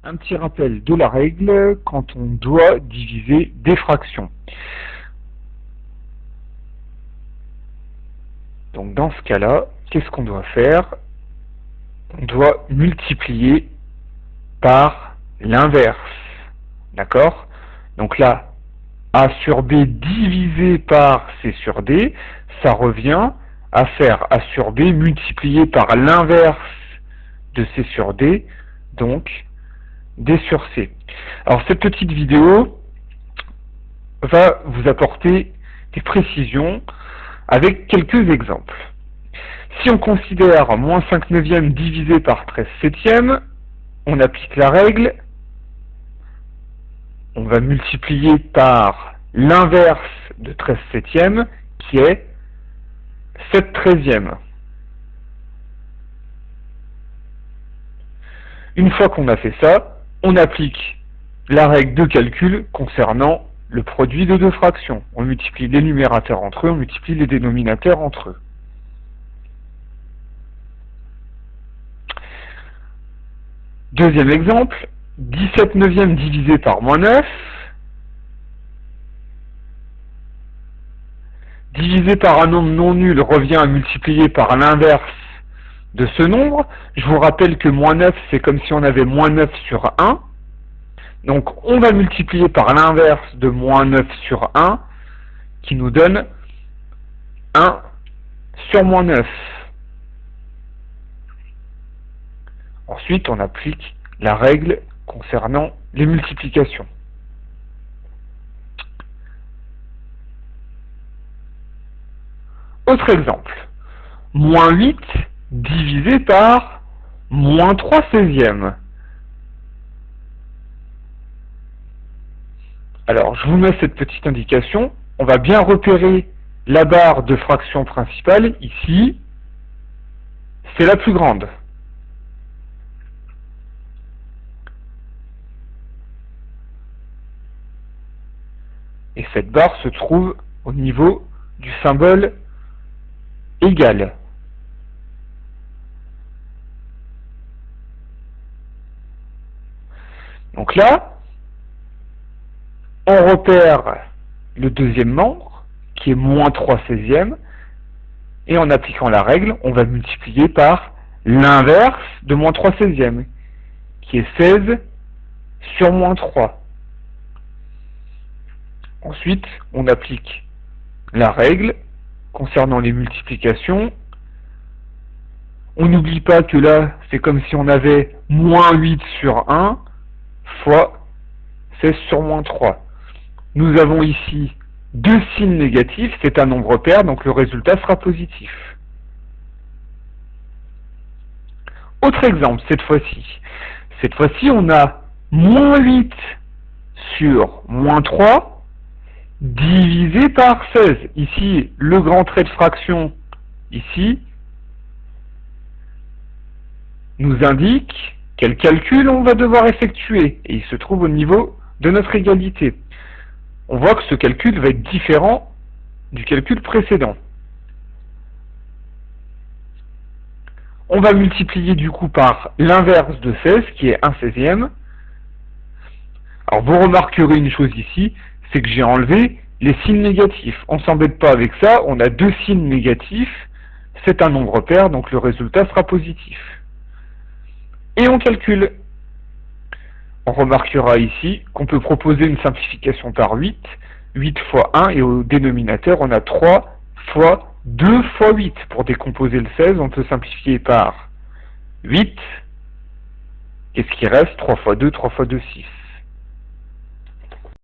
Un petit rappel de la règle quand on doit diviser des fractions. Donc dans ce cas-là, qu'est-ce qu'on doit faire? On doit multiplier par l'inverse. D'accord? Donc là, A sur B divisé par C sur D, ça revient à faire A sur B multiplié par l'inverse de C sur D, donc D sur C. Alors cette petite vidéo va vous apporter des précisions avec quelques exemples. Si on considère moins 5 neuvièmes divisé par 13 septièmes, on applique la règle, on va multiplier par l'inverse de 13 septièmes, qui est 7 treizièmes. Une fois qu'on a fait ça, on applique la règle de calcul concernant le produit de deux fractions. On multiplie les numérateurs entre eux, on multiplie les dénominateurs entre eux. Deuxième exemple, 17 neuvièmes divisé par moins 9, divisé par un nombre non nul revient à multiplier par l'inverse de ce nombre. Je vous rappelle que moins 9, c'est comme si on avait moins 9 sur 1. Donc on va multiplier par l'inverse de moins 9 sur 1, qui nous donne 1 sur moins 9. Ensuite, on applique la règle concernant les multiplications. Autre exemple, moins 8 divisé par moins 3 seizièmes. Alors, je vous mets cette petite indication. On va bien repérer la barre de fraction principale. Ici, c'est la plus grande. Et cette barre se trouve au niveau du symbole égal. Donc là, on repère le deuxième membre, qui est moins 3 seizièmes, et en appliquant la règle, on va multiplier par l'inverse de moins 3 seizièmes, qui est 16 sur moins 3. Ensuite, on applique la règle concernant les multiplications. On n'oublie pas que là, c'est comme si on avait moins 8 sur 1 fois 16 sur moins 3. Nous avons ici deux signes négatifs, c'est un nombre pair, donc le résultat sera positif. Autre exemple, cette fois-ci. Cette fois-ci, on a moins 8 sur moins 3 divisé par 16. Ici, le grand trait de fraction, ici, nous indique quel calcul on va devoir effectuer. Et il se trouve au niveau de notre égalité. On voit que ce calcul va être différent du calcul précédent. On va multiplier du coup par l'inverse de 16, qui est 1 seizième. Alors vous remarquerez une chose ici, c'est que j'ai enlevé les signes négatifs. On ne s'embête pas avec ça, on a deux signes négatifs, c'est un nombre pair, donc le résultat sera positif. Et on calcule. On remarquera ici qu'on peut proposer une simplification par 8, 8 fois 1, et au dénominateur, on a 3 fois 2 fois 8. Pour décomposer le 16, on peut simplifier par 8. Qu'est-ce qui reste? 3 fois 2, 3 fois 2, 6.